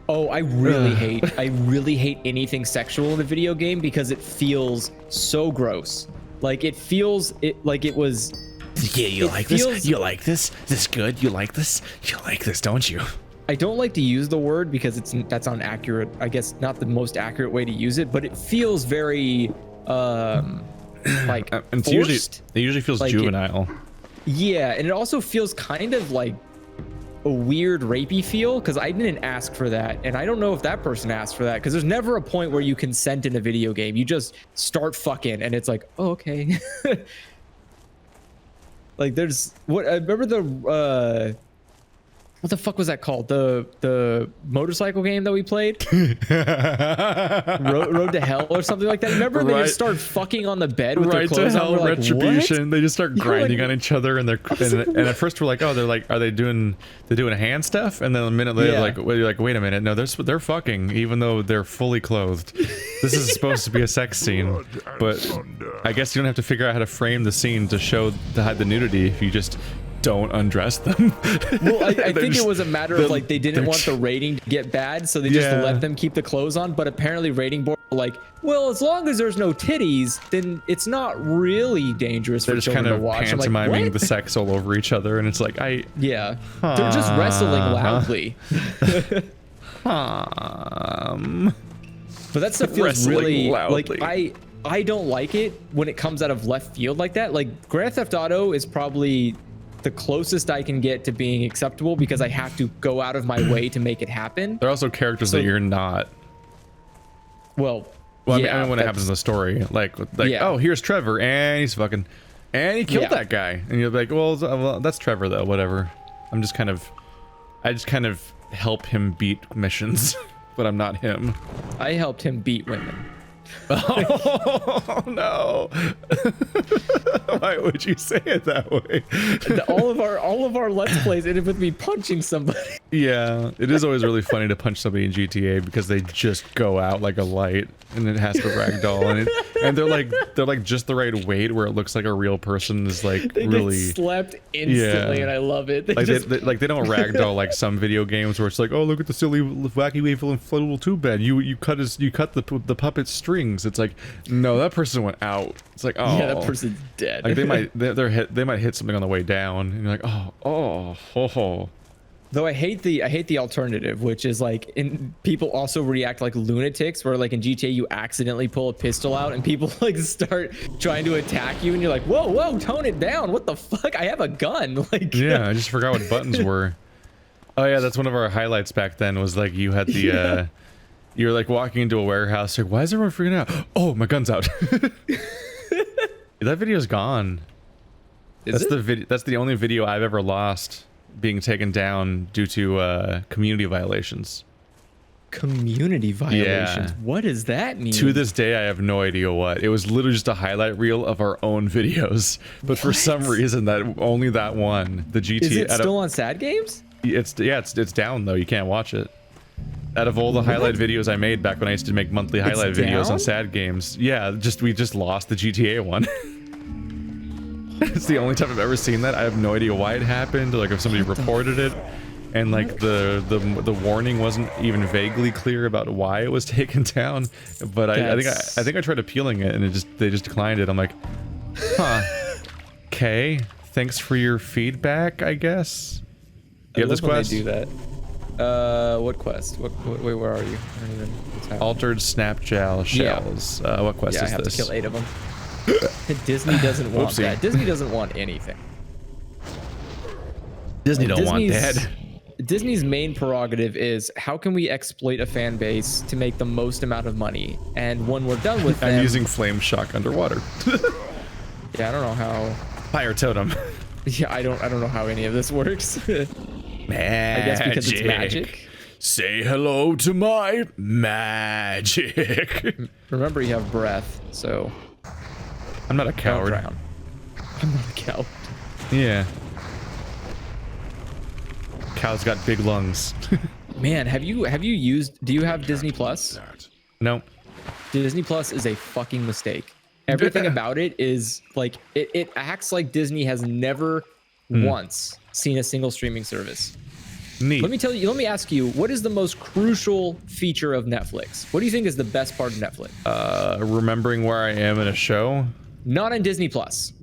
Oh, I really hate anything sexual in a video game because it feels so gross. Like it feels like it was. Yeah, you like this? You like this? This good? You like this? You like this, don't you? I don't like to use the word because that's inaccurate. I guess not the most accurate way to use it, but it feels very like and forced. it usually feels like juvenile. Yeah, and it also feels kind of like a weird rapey feel because I didn't ask for that, and I don't know if that person asked for that because there's never a point where you consent in a video game. You just start fucking, and it's like, oh, okay. Like there's what I remember the what the fuck was that called? The motorcycle game that we played? Road to Hell or something like that. Remember they just start fucking on the bed with their clothes on? Like, Retribution. What? They just start grinding on each other, and and at first we're like, oh, are they doing hand stuff? And then a minute later, you're like, wait a minute, no, they're fucking, even though they're fully clothed. This is supposed to be a sex scene, but I guess you don't have to figure out how to frame the scene to hide the nudity if you just don't undress them. Well, I think it was a matter of like they didn't want the rating to get bad, so they just let them keep the clothes on. But apparently rating board were like, well, as long as there's no titties, then it's not really dangerous for children to watch. They're just kind of pantomiming the sex all over each other, and it's like they're just wrestling loudly. But that stuff feels really loudly. Like I don't like it when it comes out of left field like that. Like Grand Theft Auto is probably the closest I can get to being acceptable because I have to go out of my way to make it happen. There are also characters that you're not. Well, I mean, when it happens in the story, like oh, here's Trevor, and he's fucking, and he killed that guy, and you're like, well, that's Trevor though, whatever. I just kind of help him beat missions, but I'm not him. I helped him beat women. Oh no! Why would you say it that way? all of our let's plays ended with me punching somebody. Yeah, it is always really funny to punch somebody in GTA because they just go out like a light, and it has to ragdoll, and they're like just the right weight where it looks like a real person is like they really get slept instantly, and I love it. They don't ragdoll like some video games where it's like, oh, look at the silly wacky waveful inflatable tube bed. You cut the puppet's strings. It's like, no, that person went out. It's like, oh yeah, that person's dead. Like they might hit something on the way down, and you're like, oh. Though I hate the alternative, which is like people also react like lunatics, where like in GTA you accidentally pull a pistol out and people like start trying to attack you, and you're like, whoa, tone it down. What the fuck? I have a gun. Like, yeah, I just forgot what buttons were. Oh yeah, that's one of our highlights back then. Was like you had the you're like walking into a warehouse, like, why is everyone freaking out? Oh, my gun's out. That video's gone. That's the only video I've ever lost being taken down due to community violations. Community violations? Yeah. What does that mean? To this day, I have no idea what. It was literally just a highlight reel of our own videos. But for some reason, only that one, the GTA. Is it still on Sad Games? It's down though. You can't watch it. Out of all the highlight videos I made back when I used to make monthly highlight videos on Sad Games, yeah, we just lost the GTA one. It's the only time I've ever seen that. I have no idea why it happened, or like if somebody reported it, and like the warning wasn't even vaguely clear about why it was taken down. But I think I tried appealing it, and they just declined it. I'm like, huh, okay, thanks for your feedback, I guess. You have this quest? They do that. What quest? Wait, where are you? I don't even. What's happening? Altered Snapgel shells. Yeah. What quest is this? I have to kill 8 of them. Disney doesn't want that. Disney doesn't want anything. Disney don't want that. Disney's main prerogative is how can we exploit a fan base to make the most amount of money, and when we're done with them, I'm using flame shock underwater. Yeah, I don't know how. Fire totem. Yeah, I don't know how any of this works. Magic. I guess because it's magic. Say hello to my magic. Remember, you have breath, so. I'm not a coward. I'm not a coward. Yeah. Cow's got big lungs. Man, have you used? Do you have Disney Plus? No. Disney Plus is a fucking mistake. Everything about it is like it acts like Disney has never once seen a single streaming service. Neat. Let me ask you, what is the most crucial feature of Netflix? What do you think is the best part of Netflix? Remembering where I am in a show. Not on Disney Plus.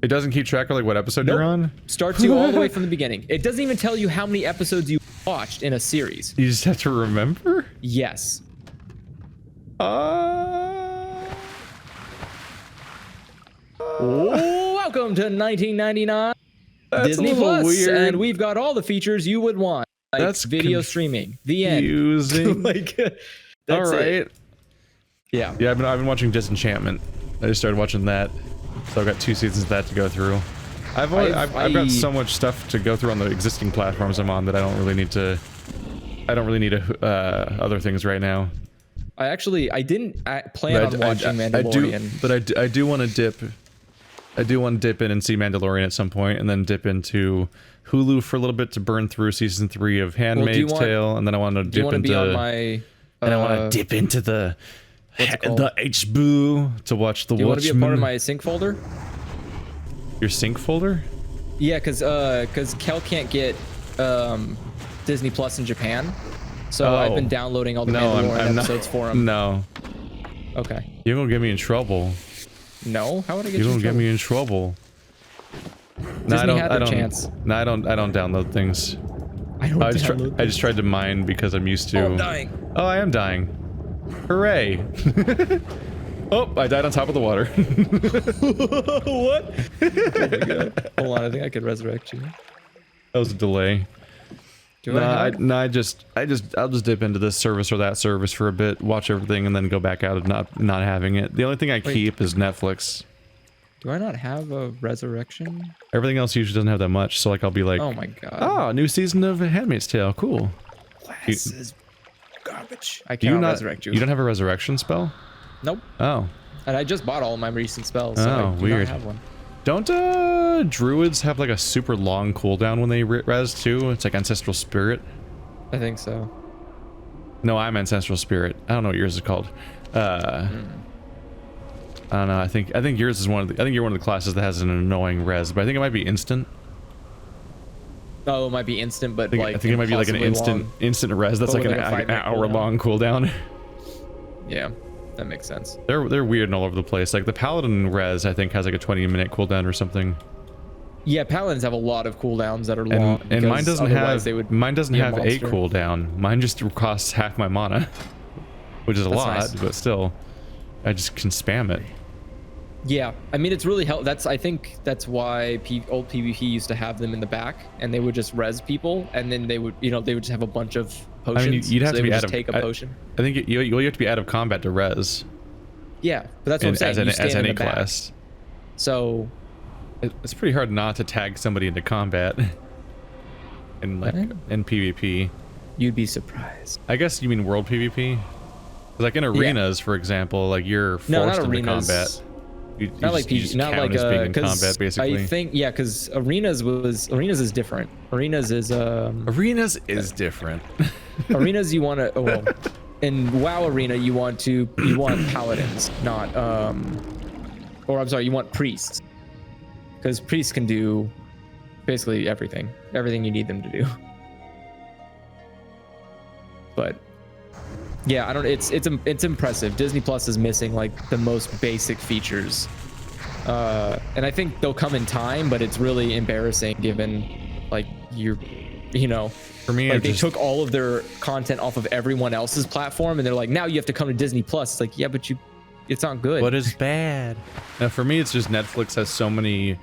It doesn't keep track of like what episode you're on? Starts you all the way from the beginning. It doesn't even tell you how many episodes you watched in a series. You just have to remember? Yes. Welcome to 1999 Disney Plus, weird. and we've got all the features you would want. Like That's video streaming. The end. Like, that's all right. it. Yeah. Yeah, I've been watching Disenchantment. I just started watching that, so I've got 2 seasons of that to go through. I've got so much stuff to go through on the existing platforms I'm on that I don't really need to. I don't really need other things right now. I didn't plan on watching Mandalorian. I do want to dip. I do want to dip in and see Mandalorian at some point, and then dip into Hulu for a little bit to burn through season 3 of Handmaid's Tale, and then I want to dip into. And I want to dip into the HBO to watch the. Do you want to be a part of my sync folder? Your sync folder? Yeah, because Kel can't get Disney Plus in Japan, so I've been downloading all the Mandalorian episodes for him. No. Okay. You're gonna get me in trouble. No, how would I get you in trouble? You're gonna get me in trouble. Disney had their chance. No, I don't download things. I just tried to mine because I'm used to. Oh, I'm dying. Oh, I am dying. Hooray! Oh, I died on top of the water. What? Oh my god. Hold on, I think I could resurrect you. That was a delay. I'll just dip into this service or that service for a bit, watch everything, and then go back out of not having it. The only thing I keep is Netflix. Do I not have a resurrection? Everything else usually doesn't have that much, so like I'll be like, oh my god. Oh, new season of Handmaid's Tale, cool. This is garbage. I cannot resurrect you. You don't have a resurrection spell? Nope. Oh. And I just bought all my recent spells, so I do not have one. Don't druids have like a super long cooldown when they res too? It's like Ancestral Spirit. I think so. No, I'm Ancestral Spirit. I don't know what yours is called. I don't know. I think yours is one of the. I think you're one of the classes that has an annoying res, but I think it might be instant. Oh, it might be instant, but I think it might be like an instant res. That's like an hour-long cooldown. Yeah. That makes sense. They're weird and all over the place. Like the Paladin res, I think, has like a 20-minute cooldown or something. Yeah, Paladins have a lot of cooldowns that are long. And mine doesn't have a cooldown. Mine just costs half my mana, which is a lot, nice. But still, I just can spam it. Yeah, I mean it's really helpful. I think that's why old PvP used to have them in the back, and they would just res people, and then they would just have a bunch of potions. I mean, you'd have to be out of take a potion. I think you have to be out of combat to res. Yeah, but that's what I'm saying. As any class. So it's pretty hard not to tag somebody into combat in PvP. You'd be surprised. I guess you mean world PvP? Like in arenas, for example, like you're forced into combat. Not like PvP, not like being in combat, basically. I think because arenas is different. Arenas is different. Arenas you want to in WoW arena you want paladins, not you want priests, because priests can do basically everything you need them to do. But yeah, it's impressive. Disney Plus is missing like the most basic features, and I think they'll come in time, but it's really embarrassing given like for me, like they took all of their content off of everyone else's platform, and they're like, now you have to come to Disney Plus. It's like, yeah, but it's not good. But it's bad. Now for me, it's just Netflix has so many.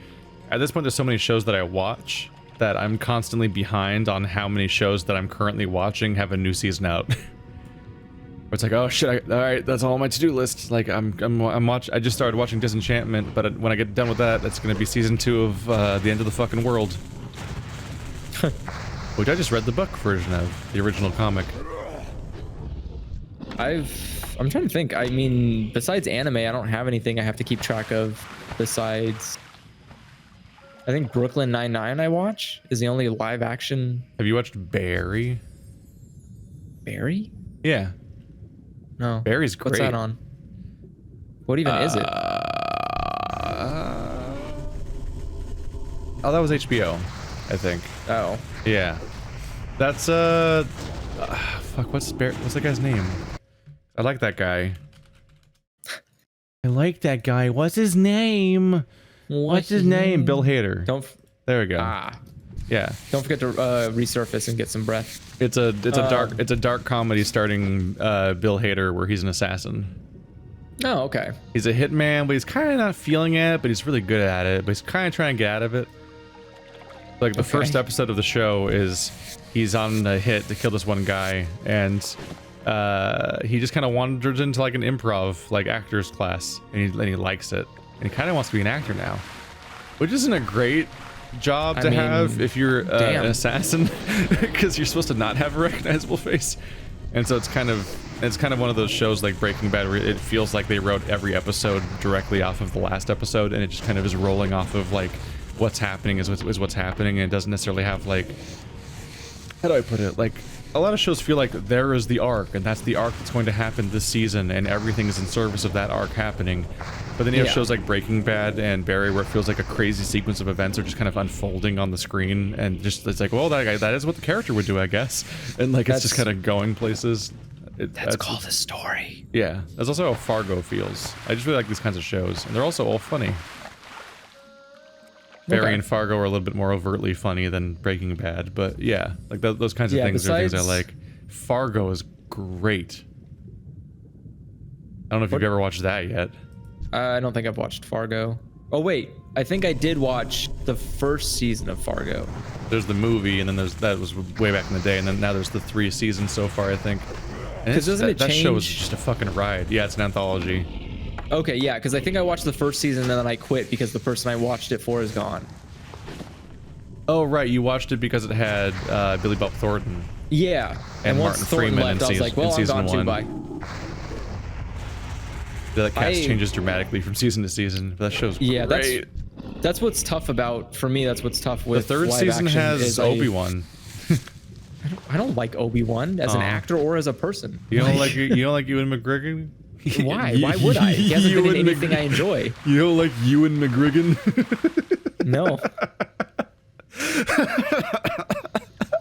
At this point, there's so many shows that I watch that I'm constantly behind on how many shows that I'm currently watching have a new season out. It's like, oh shit! All right, that's all on my to-do list. Like I just started watching Disenchantment, but when I get done with that, that's gonna be season 2 of The End of the Fucking World, which I just read the book version of, the original comic. I'm trying to think. I mean, besides anime, I don't have anything I have to keep track of. Besides, I think Brooklyn Nine-Nine I watch is the only live action. Have you watched Barry? Barry? Yeah. No. Barry's great. What's that on? What even is it? Oh, that was HBO, I think. Oh. Yeah. That's fuck. What's that guy's name? I like that guy. I like that guy. What's his name? What's his name? Bill Hader. There we go. Yeah. Don't forget to resurface and get some breath. It's a dark comedy starring Bill Hader where he's an assassin. Oh, okay. He's a hitman, but he's kind of not feeling it, but he's really good at it, but he's kind of trying to get out of it. Like the first episode of the show is he's on a hit to kill this one guy, and he just kind of wanders into like an improv like actors class, and he likes it, and he kind of wants to be an actor now, which isn't a great job to have if you're an assassin, because you're supposed to not have a recognizable face. And so it's kind of one of those shows like Breaking Bad where it feels like they wrote every episode directly off of the last episode, and it just kind of is rolling off of like what's happening is what's happening, and it doesn't necessarily have like, how do I put it, like a lot of shows feel like there is the arc, and that's the arc that's going to happen this season, and everything is in service of that arc happening. But then you have shows like Breaking Bad and Barry where it feels like a crazy sequence of events are just kind of unfolding on the screen, and just it's like, well, that is what the character would do, I guess, and like it's just kind of going places. That's called a story. Yeah, that's also how Fargo feels. I just really like these kinds of shows, and they're also all funny. Barry and Fargo are a little bit more overtly funny than Breaking Bad, but yeah, like those kinds of things are things I like. Fargo is great. I don't know if you've ever watched that yet. I don't think I've watched Fargo. Oh wait, I think I did watch the first season of Fargo. There's the movie, and then that was way back in the day, and then now there's the 3 seasons so far, I think. Because that show is just a fucking ride. Yeah, it's an anthology. Okay, yeah, because I think I watched the first season and then I quit because the person I watched it for is gone. Oh right, you watched it because it had Billy Bob Thornton. Yeah, and once Martin Thornton Freeman left, I was like, well, I'm gone too, bye. The cast changes dramatically from season to season, but that show's great. That's what's tough about, for me, that's what's tough with the 3rd season has Obi-Wan. I don't like Obi-Wan as an actor or as a person. You don't like Ewan McGregor? Why? Why would I? He hasn't been in anything I enjoy. You don't like Ewan McGregor? No.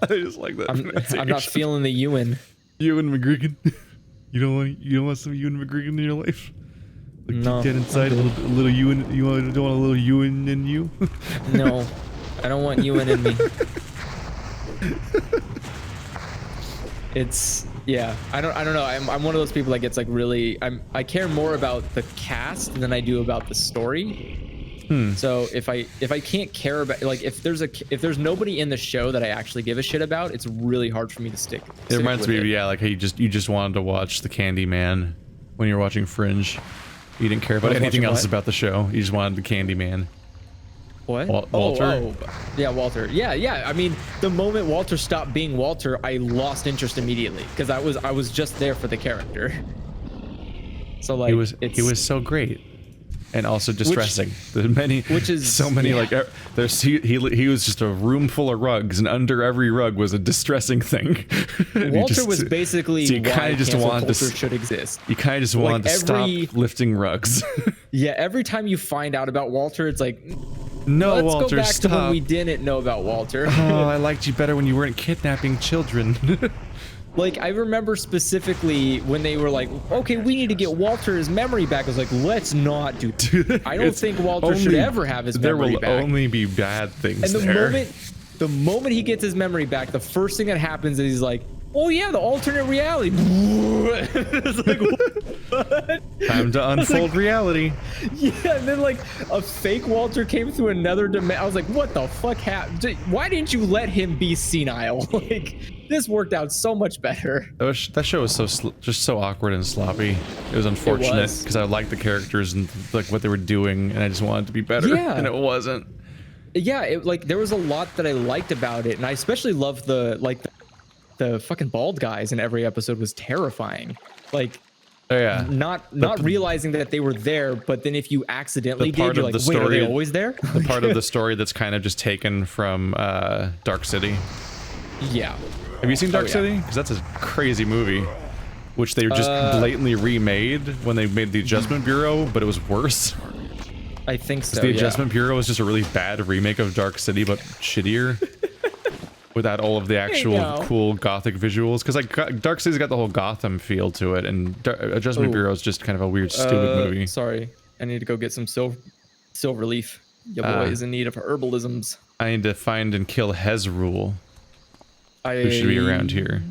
I just like that. I'm not feeling the Ewan. Ewan McGregor. You don't want some Ewan McGregor in your life? Like no. Dead inside a little Ewan. Don't want a little Ewan in you? No, I don't want Ewan in me. It's I don't know. I'm one of those people that gets like really. I care more about the cast than I do about the story. So if I can't care about, like, if there's nobody in the show that I actually give a shit about, it's really hard for me to stick. It reminds me of like how you just wanted to watch the Candyman when you were watching Fringe. You didn't care about anything else about the show. You just wanted the Candyman. What? Walter? Oh, yeah, Walter. Yeah. I mean, the moment Walter stopped being Walter, I lost interest immediately because I was just there for the character. So like, he was so great. And also distressing. He was just a room full of rugs, and under every rug was a distressing thing. Walter was basically why cancel culture should exist. You kind of just wanted to stop lifting rugs. Yeah, every time you find out about Walter, it's like, no, let's Walter, go back stop. to when we didn't know about Walter. Oh, I liked you better when you weren't kidnapping children. Like, I remember specifically when they were like, okay, we need to get Walter's memory back. I was like, let's not do that. I don't think Walter should ever have his memory back. There will only be bad things and the moment he gets his memory back, the first thing that happens is he's like, oh yeah, the alternate reality. It's like, what? Time to unfold reality. Yeah, and then like a fake Walter came through another dimension. I was like, what the fuck happened? Why didn't you let him be senile? Like, this worked out so much better. That show was just so awkward and sloppy. It was unfortunate because I liked the characters and like what they were doing, and I just wanted it to be better. Yeah. And it wasn't. Yeah, there was a lot that I liked about it, and I especially loved the fucking bald guys in every episode was terrifying. Like, not realizing that they were there, but then if you accidentally did, you're like, wait, are they always there? The part of the story that's kind of just taken from Dark City. Yeah. Have you seen Dark City? Because that's a crazy movie, which they just blatantly remade when they made the Adjustment Bureau, but it was worse. I think so. The Adjustment Bureau is just a really bad remake of Dark City, but shittier. without all of the actual go. cool gothic visuals. Because like Darkseid's got the whole Gotham feel to it, and Adjustment Bureau is just kind of a weird, stupid movie. Sorry, I need to go get some silver leaf. Your boy is in need of herbalisms. I need to find and kill Hezrul. Who should be around here?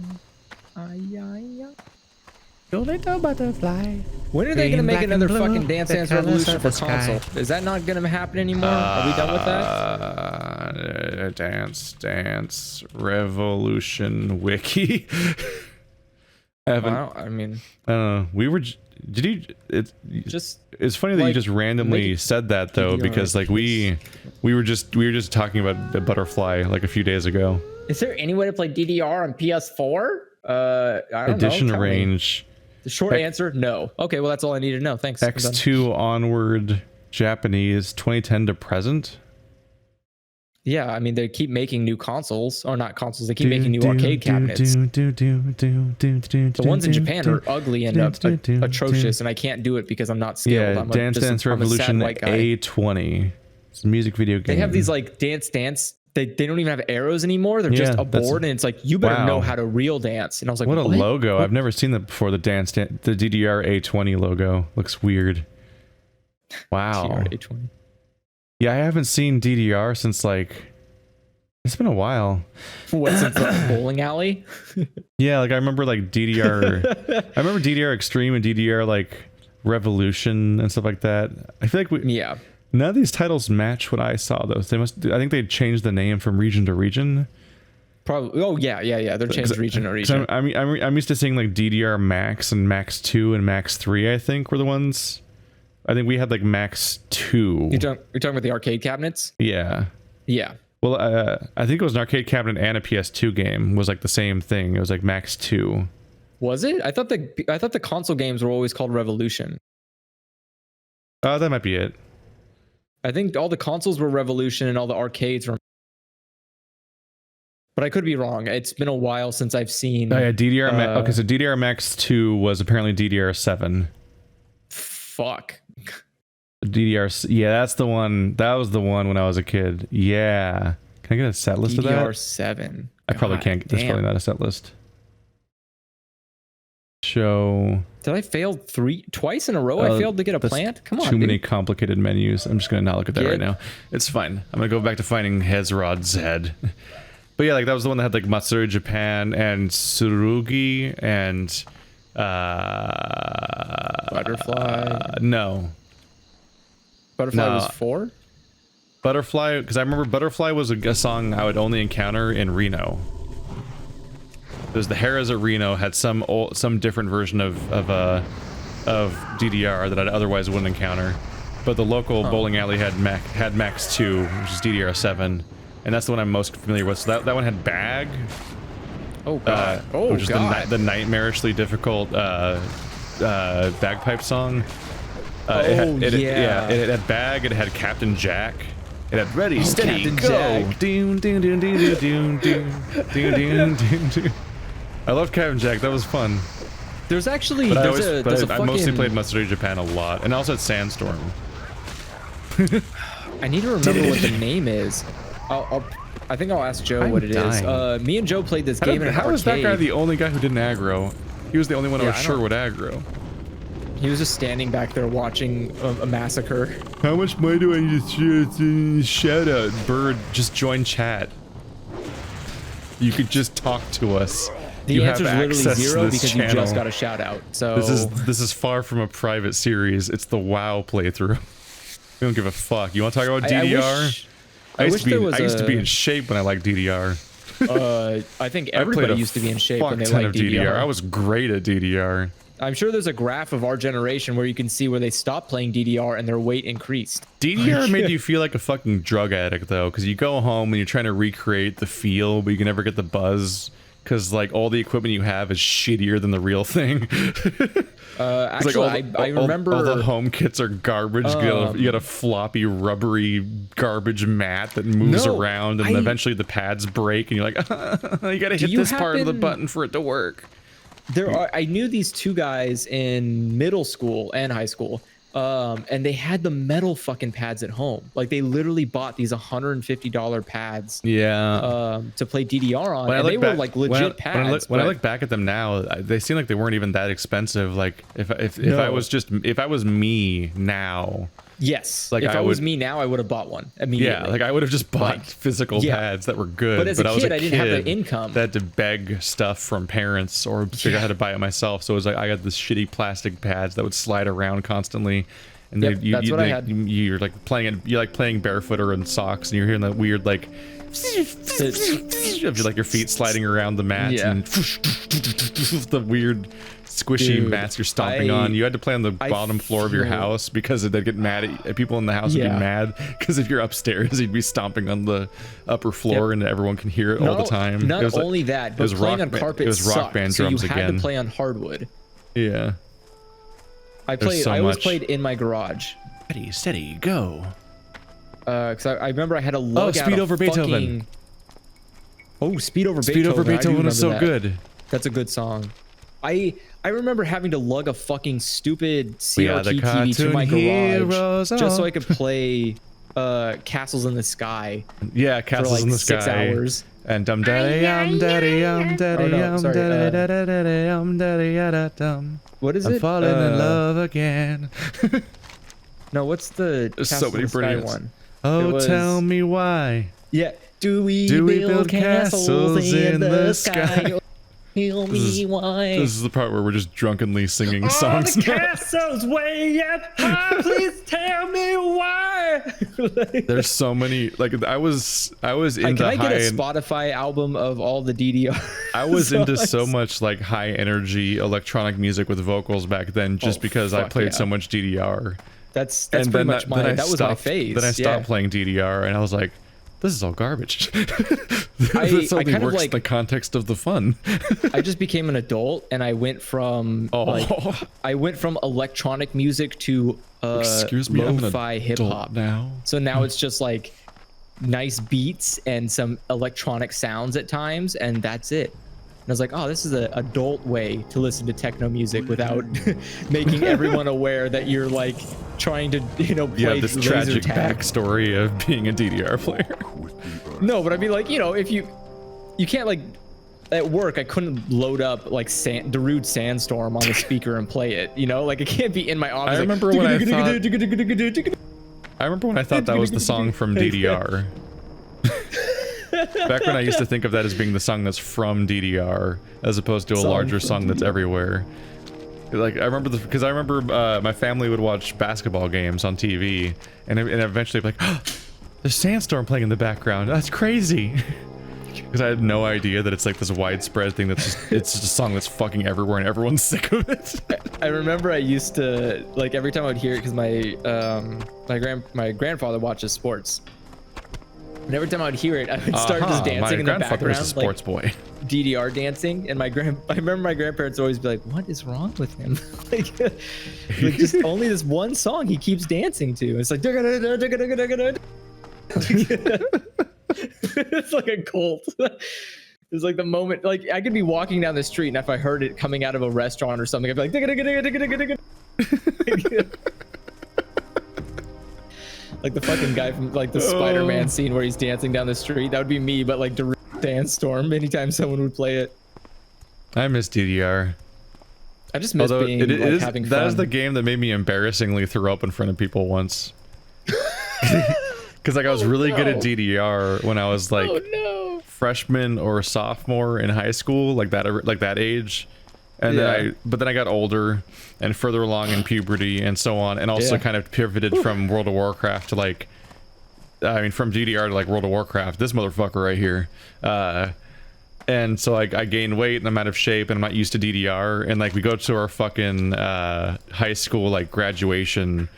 Your little butterfly. When are they gonna make another fucking Dance Dance Revolution for console? Is that not gonna happen anymore? Are we done with that? Dance Dance Revolution wiki. I haven't. Well, I mean, we were. Did you? It's funny that you just randomly said that though, because like we were just talking about the butterfly like a few days ago. Is there any way to play DDR on PS4? I don't Edition know. range. The short answer, no. Okay, well that's all I need to know. Thanks. X2 onward, Japanese, 2010 to present. Yeah, I mean they keep making new consoles, or not consoles. They keep making new arcade cabinets. The ones in Japan are ugly and atrocious, and I can't do it because I'm not skilled. Yeah, Dance Dance Revolution A20. It's a music video game. They have these like Dance. They don't even have arrows anymore. They're just a board, and it's like you better know how to real dance. And I was like, what a logo! I've never seen that before. The DDR A20 logo looks weird. Wow. DDR A20. Yeah, I haven't seen DDR since like it's been a while. What, since the bowling alley? Yeah, like I remember like DDR. I remember DDR Extreme and DDR like Revolution and stuff like that. I feel like none of these titles match what I saw though. They must. I think they changed the name from region to region. Probably. Oh yeah. They're changed region to region. I'm used to seeing like DDR Max and Max 2 and Max 3. I think were the ones. I think we had like Max 2. You're talking about the arcade cabinets? Yeah. Yeah. Well, I think it was an arcade cabinet and a PS2 game was like the same thing. It was like Max 2. Was it? I thought the console games were always called Revolution. Oh, that might be it. I think all the consoles were Revolution and all the arcades were. But I could be wrong. It's been a while since I've seen. Oh, yeah, DDR. Okay, so DDR Max 2 was apparently DDR 7. Fuck. DDR. Yeah, that's the one. That was the one when I was a kid. Yeah. Can I get a set list of that? DDR 7. I probably can't. There's probably not a set list. Show. Did I fail twice in a row? I failed to get a plant? Come on, too many complicated menus. I'm just going to not look at that right now. It's fine. I'm going to go back to finding Hezrod's head. But yeah, like that was the one that had like Matsuri Japan and Tsurugi and Butterfly. No. Butterfly was 4? Butterfly, because I remember Butterfly was a song I would only encounter in Reno. There's the Harrah's at Reno had some different version of DDR that I otherwise wouldn't encounter, but the local bowling alley had Max 2, which is DDR 7, and that's the one I'm most familiar with. So that one had Bag. Oh god! Which is the nightmarishly difficult bagpipe song. It had Bag. It had Captain Jack. It had Ready, Steady, Go. Doon, doon, doon, doon, doon, doon, doon, doon, doon, doon. I loved Captain Jack. That was fun. There's actually I mostly played Matsuri Japan a lot, and I also had Sandstorm. I need to remember what the name is. I think I'll ask Joe what it is. Me and Joe played this game in an arcade. How was that guy the only guy who didn't aggro? He was the only one I was sure would aggro. He was just standing back there watching a massacre. How much money do I need to shout out? Bird, just join chat. You could just talk to us. The answer is literally 0 because you just got a shout out. So this is far from a private series. It's the WoW playthrough. We don't give a fuck. You want to talk about DDR? I used to be in shape when I liked DDR. I think everybody used to be in shape when they liked DDR. I was great at DDR. I'm sure there's a graph of our generation where you can see where they stopped playing DDR and their weight increased. DDR made you feel like a fucking drug addict though, because you go home and you're trying to recreate the feel, but you can never get the buzz because like all the equipment you have is shittier than the real thing. Actually, I remember all the home kits are garbage. You got a floppy, rubbery garbage mat that moves around, and eventually the pads break, and you're like, you gotta hit this part of the button for it to work. I knew these two guys in middle school and high school And they had the metal fucking pads at home. Like they literally bought these $150 pads. Yeah. To play DDR on, When and they back, were like legit pads. When I look back at them now, they seem like they weren't even that expensive. Like if I was me now. Yes. Like if I was me now, I would have bought one immediately. Yeah, like I would have just bought physical pads that were good. But as a kid, I didn't have the income. That had to beg stuff from parents or figure out how to buy it myself. So it was like I got this shitty plastic pads that would slide around constantly. And you're like playing barefoot or in socks, and you're hearing that weird like of like your feet sliding around the mats and the weird squishy mats you're stomping on. You had to play on the bottom floor of your house because they'd get mad at people in the house would be mad because if you're upstairs you'd be stomping on the upper floor and everyone can hear it all the time. Not only that, but playing on carpet it was rock band drums so you had again. to play on hardwood. Yeah. I always played in my garage. Steady, go. Because I remember I had to lug out Speed Over Beethoven. Speed Over Beethoven. Speed Over Beethoven is so good. That's a good song. I remember having to lug a fucking stupid CRT TV to my garage just so I could play Castles in the Sky. Yeah, Castles in the Sky. 6 hours. And dum daddy daddy daddy dum. What is it? I'm falling in love again. No, what's the Castles in the Sky one? Oh, tell me why. Yeah. Do we build castles in the sky? Tell me why. This is the part where we're just drunkenly singing songs. The castle's way up high. Please tell me why. There's so many. Like I was into Can I get a Spotify album of all the DDR? I was into so much like high energy electronic music with vocals back then, just because I played so much DDR. That's pretty much that was my phase. Then I stopped playing DDR, and I was like, this is all garbage. I only kind of works like in the context of the fun. I just became an adult, and I went from electronic music to excuse me, lo-fi hip hop now. So now it's just like nice beats and some electronic sounds at times, and that's it. And I was like, oh, this is an adult way to listen to techno music without making everyone aware that you're like trying to, play this laser tragic tag. backstory of being a DDR player. No, but I mean, like, if you can't, like, at work, I couldn't load up like Darude Sandstorm on the speaker and play it. Like it can't be in my office. I remember when I thought that was the song from DDR. Back when I used to think of that as being the song that's from DDR, as opposed to a larger song that's everywhere. Like I remember my family would watch basketball games on TV, and eventually be like, oh, there's Sandstorm playing in the background. That's crazy. Because I had no idea that it's like this widespread thing that's it's just a song that's fucking everywhere and everyone's sick of it. I remember I used to, like, every time I would hear it, because my grandfather watches sports. And every time I would hear it, I would start just dancing in the background. My grandfather was a sports boy. DDR dancing, and I remember my grandparents always be like, "What is wrong with him? like just only this one song he keeps dancing to." It's like it's like a cult. It's like the moment, like I could be walking down the street, and if I heard it coming out of a restaurant or something, I'd be like, like the fucking guy from like the Spider-Man scene where he's dancing down the street. That would be me, but like Darude Sandstorm anytime someone would play it. I miss DDR. I just miss being having fun. That is the game that made me embarrassingly throw up in front of people once. Because like I was really good at DDR when I was like freshman or sophomore in high school, like that age. And then I got older and further along in puberty and so on, and also kind of pivoted from World of Warcraft to like, from DDR to like World of Warcraft. This motherfucker right here. And so like I gained weight and I'm out of shape and I'm not used to DDR. And like we go to our fucking high school like graduation,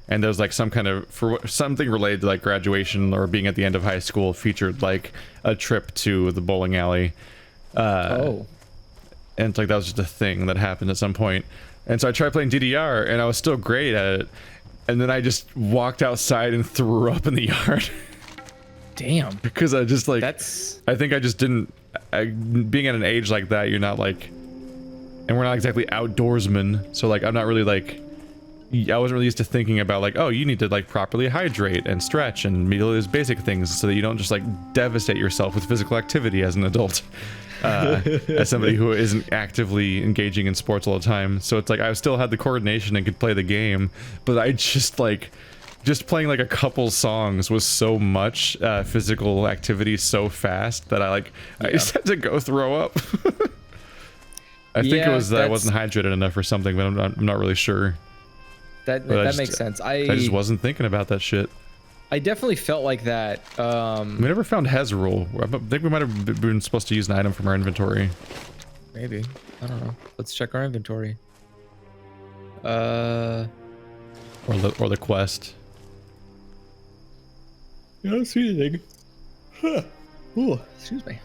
and there's like some kind of something related to like graduation or being at the end of high school featured like a trip to the bowling alley. And it's like that was just a thing that happened at some point. And so I tried playing DDR and I was still great at it. And then I just walked outside and threw up in the yard. Damn. Because I just like, I think I just didn't, being at an age like that, you're not like, and we're not exactly outdoorsmen. So like, I'm not really like, I wasn't really used to thinking about like, oh, you need to like properly hydrate and stretch and meet all those basic things so that you don't just like devastate yourself with physical activity as an adult. As somebody who isn't actively engaging in sports all the time. So it's like I still had the coordination and could play the game, but I just playing like a couple songs was so much physical activity so fast that I just had to go throw up. I think it was that I wasn't hydrated enough or something, but I'm not really sure. That makes sense. I just wasn't thinking about that shit. I definitely felt like that. We never found Hezrul. I think we might have been supposed to use an item from our inventory. Maybe. I don't know. Let's check our inventory. Or the quest. I don't see anything. Huh. Ooh, excuse me.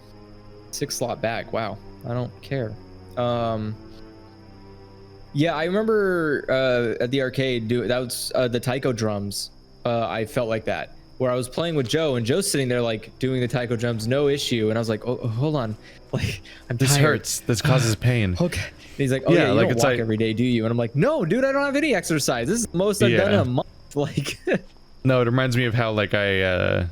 6 slot bag. Wow. I don't care. Yeah, I remember at the arcade that was the taiko drums. I felt like that, where I was playing with Joe and Joe's sitting there like doing the taiko drums, no issue, and I was like, oh hold on, like this tired. Hurts. This causes pain. Okay. And he's like, oh yeah, you like don't walk every day, do you? And I'm like, no, dude, I don't have any exercise. This is the most I've done in a month. Like, no, it reminds me of how like I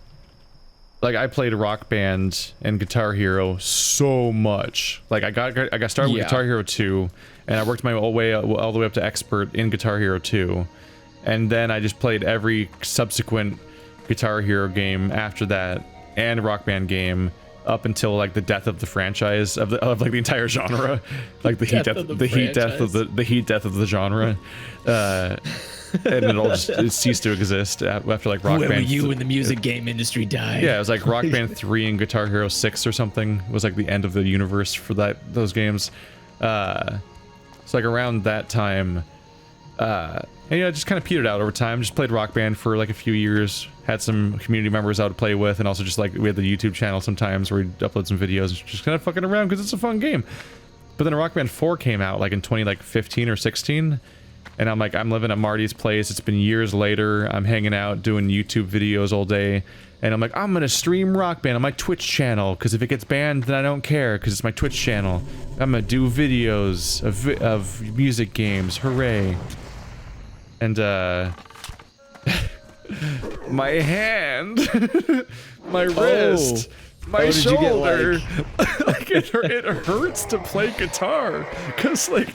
played Rock Band and Guitar Hero so much. Like I got started with Guitar Hero 2, and I worked my way all the way up to expert in Guitar Hero 2. And then I just played every subsequent Guitar Hero game after that, and Rock Band game, up until like the death of the franchise of like the entire genre, like the heat death of the genre, and it all just ceased to exist after like Rock Band. Where were you when the music game industry died? Yeah, it was like Rock Band 3 and Guitar Hero 6 or something was like the end of the universe for those games. It's like around that time. And yeah, just kind of petered out over time. Just played Rock Band for like a few years. Had some community members I would play with, and also just like we had the YouTube channel sometimes where we'd upload some videos and just kind of fucking around because it's a fun game. But then Rock Band 4 came out like in 2015 or 16, and I'm like, I'm living at Marty's place. It's been years later. I'm hanging out doing YouTube videos all day, and I'm like, I'm gonna stream Rock Band on my Twitch channel because if it gets banned, then I don't care because it's my Twitch channel. I'm gonna do videos of music games. Hooray! And my hand, my wrist, my shoulder, like it hurts to play guitar because like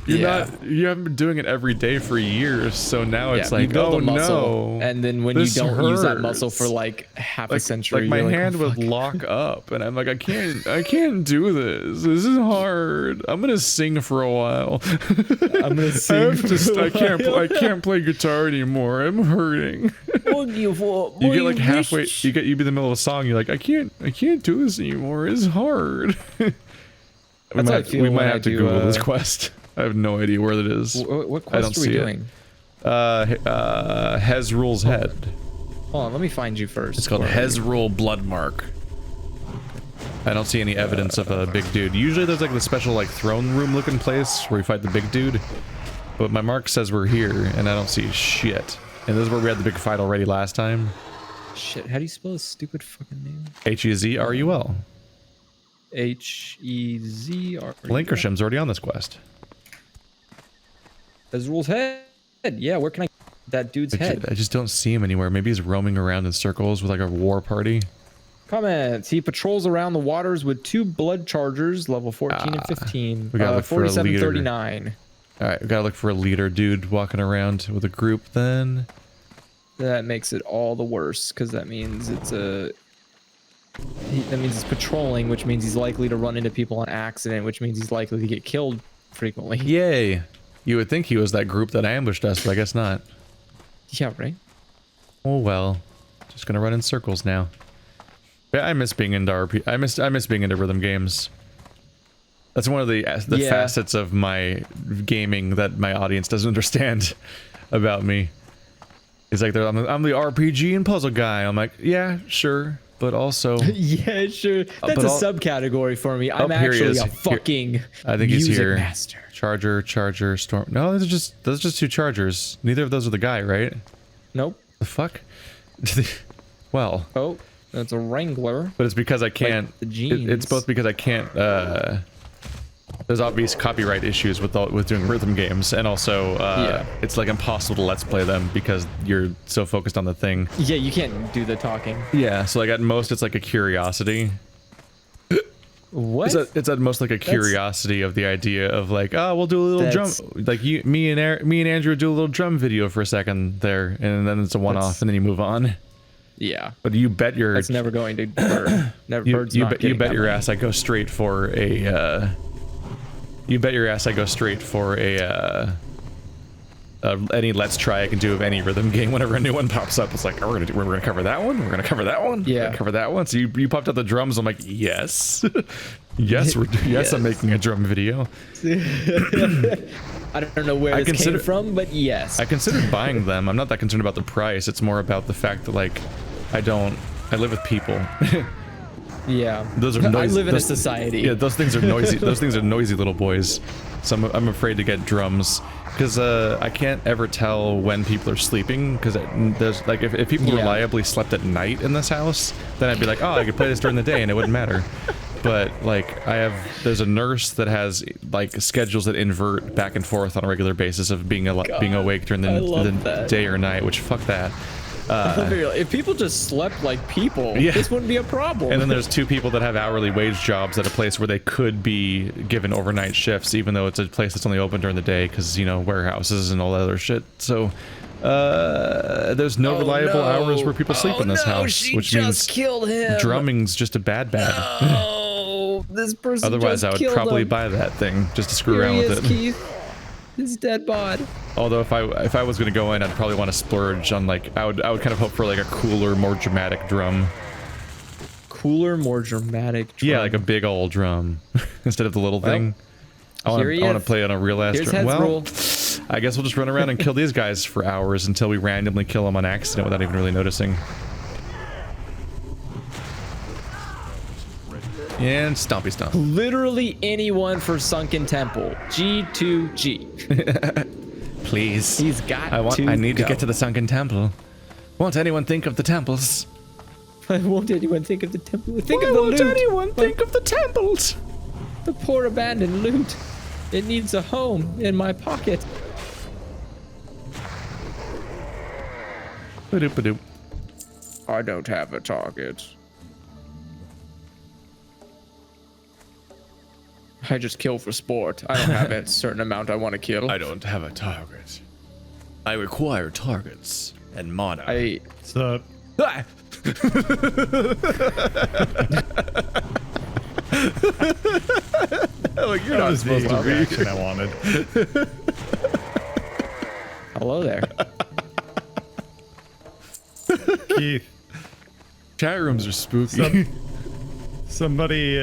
you haven't been doing it every day for years, so now it's like, oh no. And then when you don't use that muscle for like half a century, like my hand would lock up, and I'm like, I can't do this. This is hard. I'm gonna sing for a while. I'm gonna sing. I can't play guitar anymore. I'm hurting. You get like halfway. You be in the middle of a song. You're like, I can't do this anymore. It's hard. We might have to Google this quest. I have no idea where it is. What quest are we doing? Hezrul's Head. Hold on, let me find you first. It's called Hezrul Bloodmark. I don't see any evidence of a big dude. Usually there's like the special like throne room looking place where you fight the big dude. But my mark says we're here, and I don't see shit. And this is where we had the big fight already last time. Shit, how do you spell this stupid fucking name? Hezrul. Hezrul. Linkersham's already on this quest. Hezrul's head. Yeah, where can I get that dude's head? I just don't see him anywhere. Maybe he's roaming around in circles with like a war party. Comments. He patrols around the waters with 2 blood chargers, level 14 and 15. We gotta look for a leader. 4739. Alright, we gotta look for a leader dude walking around with a group then. That makes it all the worse, because that means it's patrolling, which means he's likely to run into people on accident, which means he's likely to get killed frequently. Yay! You would think he was that group that ambushed us, but I guess not. Yeah, right? Oh well. Just gonna run in circles now. Yeah, I miss being into RP. I miss being into rhythm games. That's one of the facets of my gaming that my audience doesn't understand about me. It's like I'm the RPG and puzzle guy. I'm like, yeah, sure, but also yeah, sure. That's a subcategory for me. I'm actually a fucking I think he's here. Master. Charger, storm. No, those are just 2 chargers. Neither of those are the guy, right? Nope. The fuck? Well. Oh, that's a Wrangler. But it's because I can't. Like the jeans. It's both because I can't there's obvious copyright issues with doing rhythm games, and also it's like impossible to let's play them because you're so focused on the thing. Yeah, you can't do the talking. Yeah, so like at most it's like a curiosity. What? It's at most like a curiosity of the idea of like, oh, we'll do a little drum, like me and Andrew do a little drum video for a second there, and then it's a one-off, and then you move on. Yeah, but you bet your it's never going to burn. Never. You bet your ass I go straight for a. You bet your ass I go straight for a any let's try I can do of any rhythm game whenever a new one pops up. It's like, oh, we're gonna cover that one. We're gonna cover that one. Yeah, cover that one. So you popped out the drums. I'm like, yes, yes, yes. I'm making a drum video. I don't know where this came from, but yes. I considered buying them. I'm not that concerned about the price. It's more about the fact that like, I live with people. Yeah, those are noisy. I live in a society. Yeah, those things are noisy. Those things are noisy little boys. So I'm afraid to get drums because I can't ever tell when people are sleeping. Because there's like if people reliably slept at night in this house, then I'd be like, oh, I could play this during the day and it wouldn't matter. But like there's a nurse that has like schedules that invert back and forth on a regular basis of being awake during the day or night. Which fuck that. If people just slept like people, this wouldn't be a problem. And then there's two people that have hourly wage jobs at a place where they could be given overnight shifts, even though it's a place that's only open during the day because, you know, warehouses and all that other shit. So there's no reliable hours where people sleep in this house, which means killed him. Drumming's just a bad. No, this person. Otherwise, I would probably buy that thing just to screw around with it. Keith. His dead bod. Although if I was gonna go in, I'd probably want to splurge on like I would kind of hope for like a cooler, more dramatic drum. Cooler, more dramatic drum. Yeah, like a big old drum instead of the little thing. I want to play on a real ass drum. Well, I guess we'll just run around and kill these guys for hours until we randomly kill them on accident without even really noticing. And stompy stomp. Literally anyone for Sunken Temple. G2G. Please. He's got I need to get to the Sunken Temple. Won't anyone think of the temples? Won't anyone think of the temple? Think Why of the won't loot. anyone think of the temples? The poor abandoned loot. It needs a home in my pocket. Ba-doop-ba-doop. I don't have a target. I just kill for sport. I don't have a certain amount I want to kill. I don't have a target. I require targets and mana. What's up? Like, you're not supposed to be. Reaction I wanted. Hello there. Keith. Chat rooms are spooky. Somebody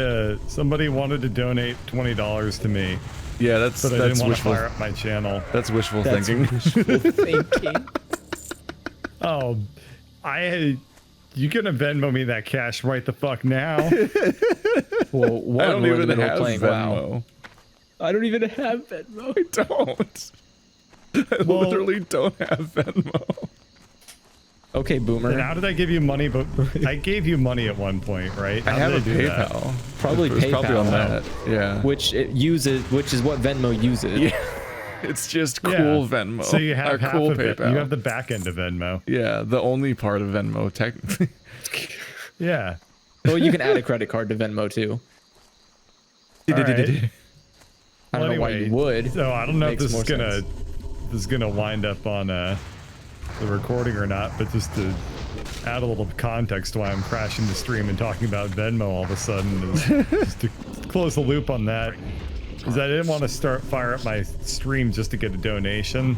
wanted to donate $20 to me. Yeah, that's but I didn't want wishful. to fire up my channel. That's wishful thinking. Wishful thinking. Oh, you gonna Venmo me that cash right the fuck now? Well, one, I don't even have playing Venmo. WoW. I don't even have Venmo. I don't. I literally don't have Venmo. Okay, boomer. And how did I give you money? But I gave you money at one point, right? I have a PayPal. That? Probably PayPal. Probably on that. Yeah. Which is what Venmo uses. Yeah. It's just cool Venmo. So you have half cool of it. PayPal. You have the back end of Venmo. Yeah, the only part of Venmo technically. Yeah. Well, you can add a credit card to Venmo too. Right. I don't know why you would. So I don't know if this is gonna wind up on the recording or not, but just to add a little context why I'm crashing the stream and talking about Venmo all of a sudden is just to close the loop on that. Is I didn't want to fire up my stream just to get a donation.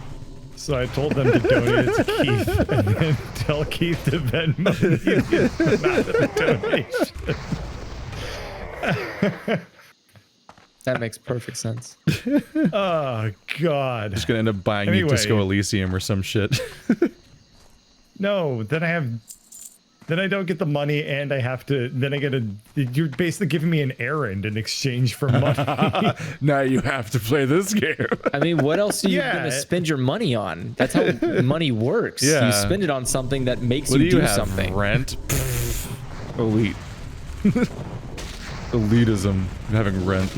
So I told them to donate it to Keith and then tell Keith to Venmo the amount of the donation. That makes perfect sense. Oh, God. Just gonna end up buying you Disco Elysium or some shit. No, then I don't get the money and I have to, you're basically giving me an errand in exchange for money. Now you have to play this game. I mean, what else are you going to spend your money on? That's how money works. Yeah. You spend it on something that makes What you do have? something. Rent? Elite. Elitism. Having rent.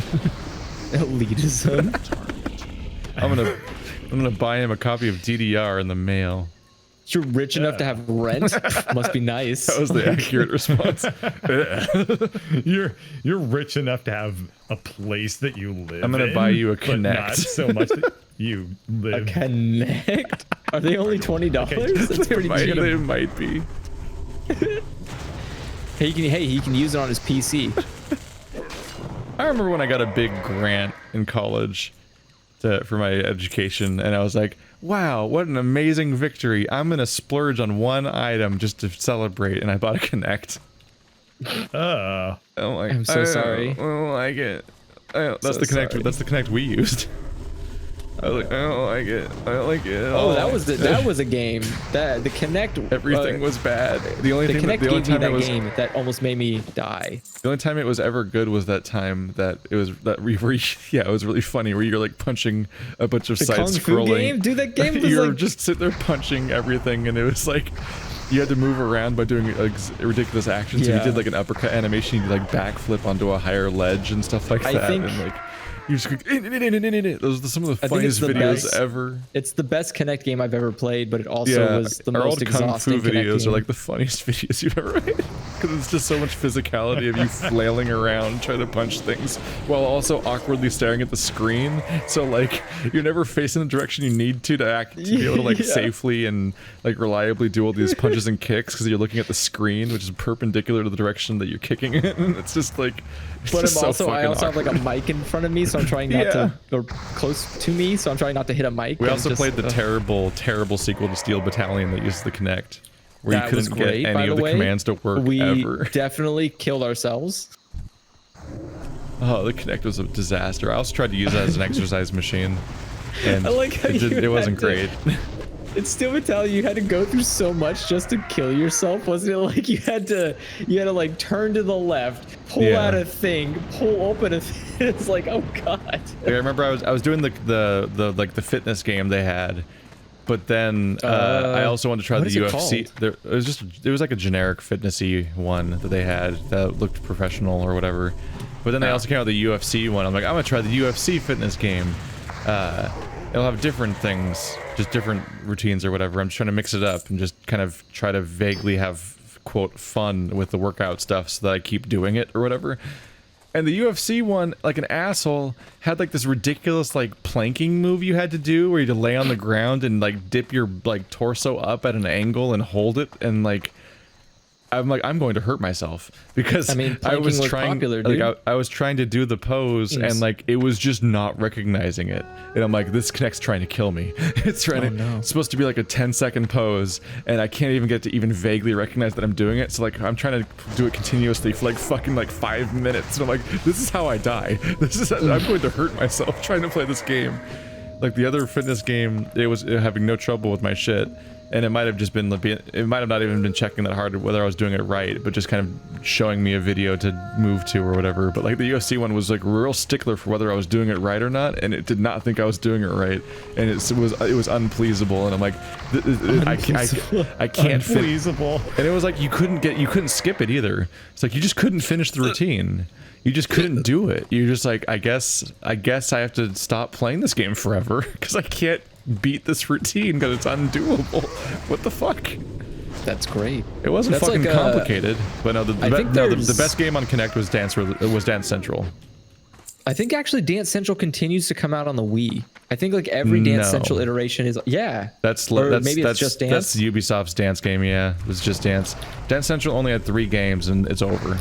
Elitism. I'm gonna buy him a copy of DDR in the mail. You're rich enough to have rent? Must be nice. That was the accurate response. You're rich enough to have a place that you live. I'm gonna buy you a but not Kinect. so much that you live. A Kinect? Are they only $20? That's pretty cheap. They might be. He can use it on his PC. I remember when I got a big grant in college for my education, and I was like, wow, what an amazing victory. I'm gonna splurge on one item just to celebrate, and I bought a Kinect. I'm so sorry. I don't like it. That's So the Kinect. sorry. That's the Kinect we used. I was like, I don't like it. I don't like it. Oh, that was a game. The Kinect. Everything was bad. The only thing Kinect the only gave me time that game that almost made me die. The only time it was ever good was that time that it was it was really funny where you're like punching a bunch of The side Kung Fu scrolling. game? Dude, that game was You're like... just sitting there punching everything, and it was like you had to move around by doing like ridiculous actions. Yeah. And you did like an uppercut animation, you like backflip onto a higher ledge and stuff like that. think- and like you just those are some of the I think it's funniest the videos best. ever. It's the best Kinect game I've ever played, but it also was the our most old Kung exhausting Fu Kinect videos game. are like the funniest videos you've ever made because it's just so much physicality of you flailing around trying to punch things while also awkwardly staring at the screen. So like you're never facing the direction you need to be able to like Yeah. safely and like reliably do all these punches and kicks because you're looking at the screen, which is perpendicular to the direction that you're kicking in. It's just like. It's But just I so also fucking have like a mic in front of me, so I'm trying not to, or close to me, so I'm trying not to hit a mic. We and also just, played the terrible sequel to Steel Battalion that uses the Kinect, where you That was couldn't get great, by any of the the way. commands to work We ever. definitely killed ourselves. Oh, the Kinect was a disaster. I also tried to use it as an exercise machine, and I like how it wasn't had to- great. It's Steel Battalion, you had to go through so much just to kill yourself, wasn't it? Like you had to like turn to the left, pull Yeah. out a thing, pull open a thing. It's like, oh god. I remember I was doing the fitness game they had, but then I also wanted to try what the is it UFC. It was like a generic fitnessy one that they had that looked professional or whatever. But then they also came out with the UFC one. I'm like, I'm gonna try the UFC fitness game. It'll have different things, just different routines or whatever. I'm just trying to mix it up and just kind of try to vaguely have, quote, fun with the workout stuff so that I keep doing it or whatever. And the UFC one, like an asshole, had like this ridiculous like planking move you had to do where you had to lay on the ground and like dip your like torso up at an angle and hold it, and like I'm like, I'm going to hurt myself because I mean, I was planking was trying, popular, like dude. I was trying to do the pose Yes. and like it was just not recognizing it, and I'm like, this Kinect's trying to kill me. It's trying to. It's supposed to be like a 10-second pose, and I can't even get to even vaguely recognize that I'm doing it. So like, I'm trying to do it continuously for like fucking like 5 minutes, and I'm like, this is how I die. I'm going to hurt myself trying to play this game. Like the other fitness game, it was having no trouble with my shit. And it might have just been, it might have not even been checking that hard whether I was doing it right, but just kind of showing me a video to move to or whatever. But like the UFC one was like a real stickler for whether I was doing it right or not, and it did not think I was doing it right, and it was unpleasable. And I'm like, I can't fit. Unpleasable. And it was like you couldn't skip it either. It's like you just couldn't finish the routine. You just couldn't do it. You're just like, I guess I have to stop playing this game forever because I can't beat this routine because it's undoable. What the fuck? That's great. It wasn't That's fucking like, complicated, but no, I think there's- the best game on Kinect was Dance Central. I think actually Dance Central continues to come out on the Wii. I think like every Dance No. Central iteration is, yeah. That's Or that's maybe it's Just Dance. That's Ubisoft's dance game. Yeah, it was Just Dance. Dance Central only had 3 games and it's over.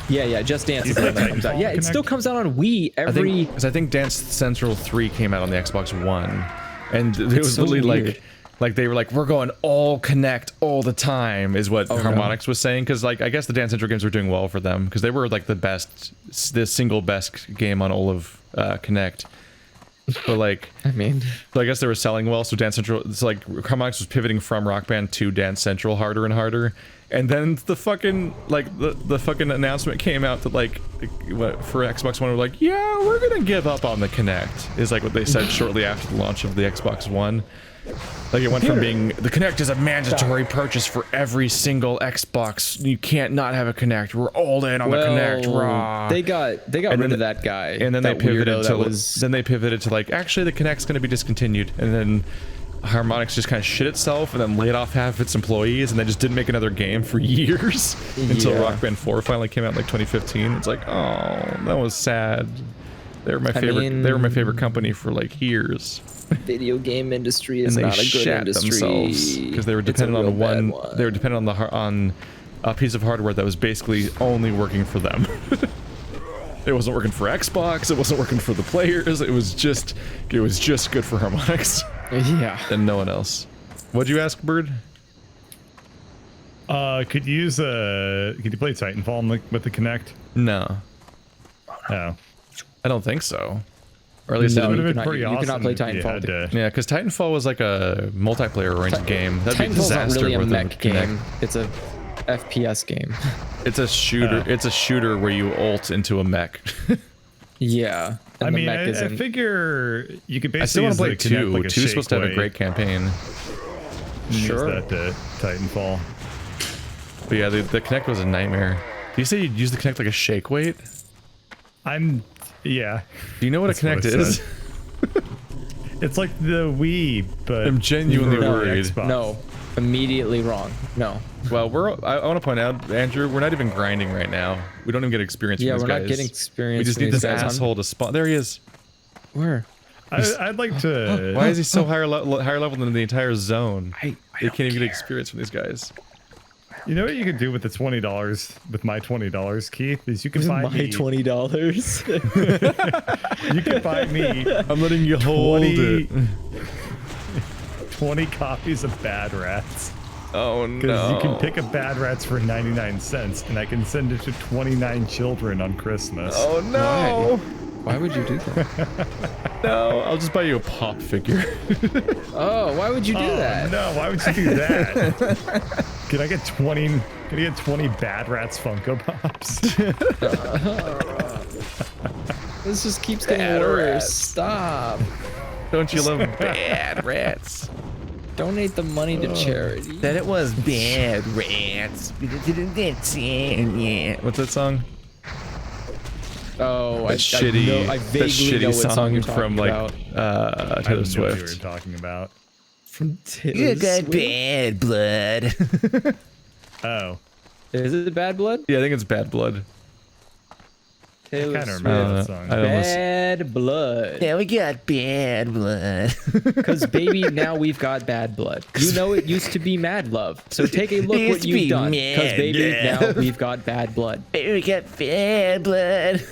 Yeah, Just Dance is the one that comes out. Yeah, it still comes out on Wii every. I think Dance Central 3 came out on the Xbox One, and it was so literally weird. like they were like, we're going all Kinect all the time, is what Harmonix was saying. Because like I guess the Dance Central games were doing well for them because they were like the single best game on all of Kinect. But like, I mean, so I guess they were selling well. So Dance Central, it's like Harmonix was pivoting from Rock Band to Dance Central harder and harder, And then the fucking the fucking announcement came out that like what for Xbox One, we're like, yeah, we're gonna give up on the Kinect, is like what they said shortly after the launch of the Xbox One. Like it went from being the Kinect is a mandatory purchase for every single Xbox. You can't not have a Kinect. We're all in on the Kinect. Rah. They got rid of that guy. And then they pivoted to like, actually the Kinect's going to be discontinued. And then Harmonix just kind of shit itself and then laid off half of its employees, and they just didn't make another game for years until Rock Band 4 finally came out in like 2015. It's like, oh, that was sad. They were my favorite. They were my favorite company for like years. Video game industry is not a good shat industry themselves because they were dependent on one. They were dependent on a piece of hardware that was basically only working for them. It wasn't working for Xbox. It wasn't working for the players. It was just good for Harmonix. Yeah. And no one else. What'd you ask, Bird? Could you play Titanfall with the Kinect? No. Oh. I don't think so. Or at least No, it you would have cannot, pretty you awesome cannot play if you had Titanfall. Yeah, because Titanfall was like a multiplayer-oriented game. That'd be a Titanfall's not disaster really a with mech Kinect. game. It's a FPS game. It's a shooter. It's a shooter where you ult into a mech. Yeah. I mean, I figure you could basically I still want to play use the Kinect 2. like a 2 is supposed to have a shake great campaign. Sure. Use that Titanfall. But yeah, the Kinect was a nightmare. Do you say you'd use the Kinect like a shake weight? Yeah. Do you know what a Kinect is? It's like the Wii, but I'm genuinely worried. Xbox. No. Immediately wrong. No. Well, I want to point out, Andrew, we're not even grinding right now. We don't even get experience from Yeah, these we're guys. not getting experience. We just from need these this guys. asshole to spawn. There he is. Where? I'd like to. Why is he so higher level than the entire zone? They can't even get experience from these guys. You know what you could do with the $20, with my $20, Keith, is you can buy My me. $20. You can buy me. I'm letting you hold it. 20 copies of Bad Rats. Oh no. Because you can pick up Bad Rats for 99 cents, and I can send it to 29 children on Christmas. Oh no. Why would you do that? No, I'll just buy you a pop figure. Oh, why would you do that? No, why would you do that? Can I get 20 Bad Rats Funko Pops? This just keeps getting Bad worse. rats. Stop. Don't you love bad rats? Donate the money to charity. That it was bad rats. Yeah. What's that song? Oh, That shitty, I that vaguely shitty know what song you're from talking like about. I Taylor have no idea what Swift. you're talking about. From Taylor You got Swift? bad blood. Oh, Is it Bad Blood? Yeah, I think it's Bad Blood. I Taylor kind of Swift. remember that song. I almost, Bad Blood. Yeah, we got bad blood. Because baby, now we've got bad blood. You know it used to be Mad Love. So take a look It what used to you've be done. Because Mad baby, now Love. we've got bad blood. We got bad blood.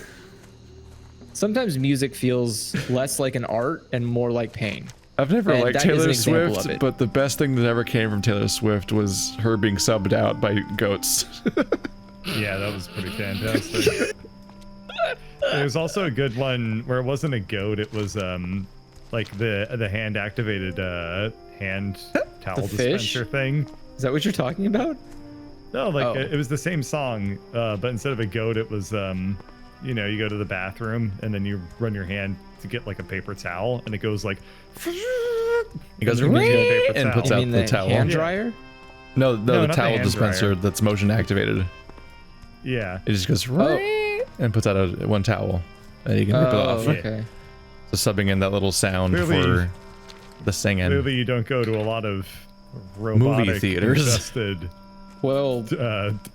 Sometimes music feels less like an art and more like pain. I've never And liked that is an Taylor example of Swift, it. but the best thing that ever came from Taylor Swift was her being subbed out by goats. Yeah, that was pretty fantastic. There was also a good one where it wasn't a goat, it was like the hand activated hand towel The fish? dispenser thing. Is that what you're talking about? No, like Oh. it was the same song, but instead of a goat, it was you know, you go to the bathroom and then you run your hand to get like a paper towel, and it goes like. It goes You mean the "Ring," paper and towel. puts You out mean the the towel. hand Yeah. dryer? No, No, the not the towel hand dispenser dryer. that's motion activated. Yeah. It just goes Oh. "Ring," and puts out one towel, and you can rip it Oh, off. okay. So subbing in that little sound Clearly- for the singing. Clearly, you don't go to a lot of robotic theaters. infested Well,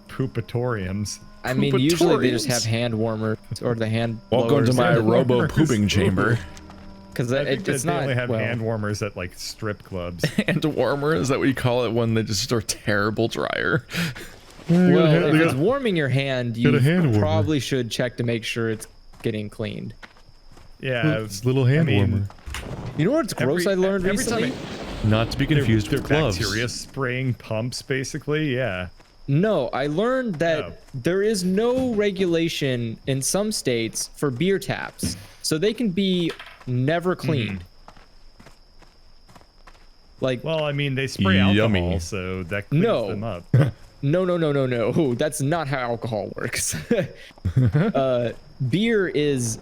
poopatoriums. I mean, usually they just Poopatoriums. have hand warmers or the hand Welcome to blowers. my hand robo warmers. pooping chamber. Because I think that it's they not only have well, hand warmers at like strip clubs. Hand warmer, is that what you call it when they just store terrible dryer? Well, if it's warming your hand, you got a hand warmer. probably should check to make sure it's getting cleaned. Yeah, It's a little hand I mean, warmer. You know what's gross I learned every time recently? Not to be confused they're with gloves. bacteria spraying pumps, basically. Yeah. No, I learned that Oh. there is no regulation in some states for beer taps, so they can be never cleaned. Like, Well, I mean, they spray Yummy. alcohol, so that cleans No. them up. No. That's not how alcohol works. Beer is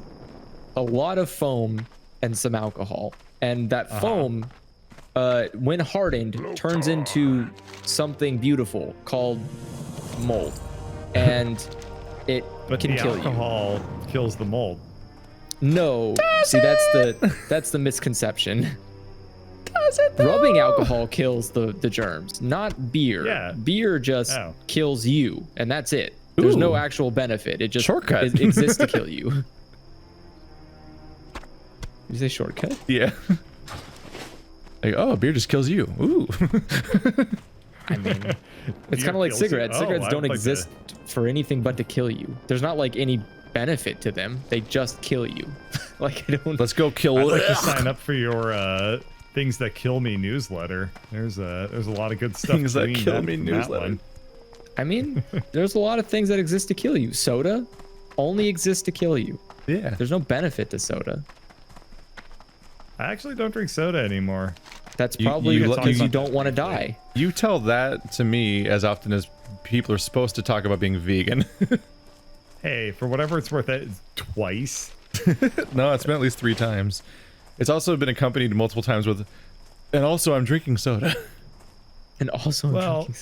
a lot of foam and some alcohol, and that foam, when hardened, turns into something beautiful called mold, and it can kill you. Alcohol kills the mold. No, see, that's the misconception. Rubbing alcohol kills the germs, not beer. Yeah. Beer just kills you, and that's it. There's no actual benefit. It just Shortcut. It exists to kill you. Did you say shortcut? Yeah. Like, oh, beer just kills you. Ooh. I mean, it's kind of like kills you. cigarettes. Oh, Cigarettes I'd don't like to- exist for anything but to kill you. There's not like any benefit to them. They just kill you. Like, I don't. Let's go kill. I'd like to sign up for your things that kill me newsletter. There's a lot of good stuff. Things that gleaned kill out me from that newsletter. one. I mean, there's a lot of things that exist to kill you. Soda only exists to kill you. Yeah. There's no benefit to soda. I actually don't drink soda anymore. That's You- probably you- because you- you don't want to die. You tell that to me as often as people are supposed to talk about being vegan. Hey, for whatever it's worth, that is twice. No, it's been at least 3 times. It's also been accompanied multiple times with, and also I'm drinking soda. And also, I'm Well, drinking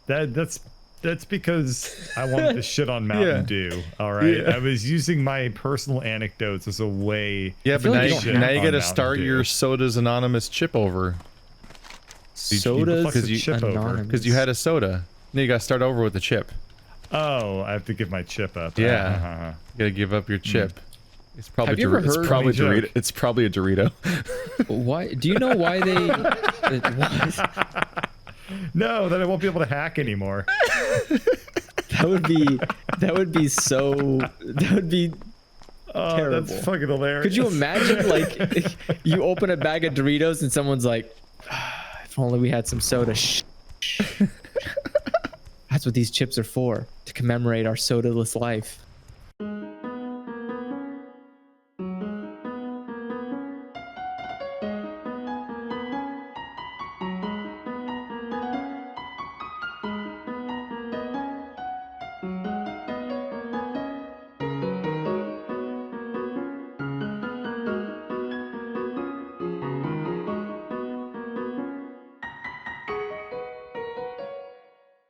soda. That's because I wanted to shit on Mountain Dew. All right, Yeah. I was using my personal anecdotes as a way. Yeah, feel but like now, you you, don't now have you on gotta Mountain start Dew. your Sodas Anonymous chip over. Soda's fuck's a chip over? anonymous. Because you had a soda. Now you gotta start over with the chip. Oh, I have to give my chip up. Yeah. Uh-huh. You gotta give up your chip. It's probably Have you ever it's heard- probably Funny Dorito. joke. It's probably a Dorito. Why? Do you know why they? What? No, then I won't be able to hack anymore. That would be. That would be so. That would be. Oh, Terrible. that's fucking hilarious. Could you imagine, like, you open a bag of Doritos and someone's like, "If only we had some soda." Shh. That's what these chips are for, to commemorate our sodaless life.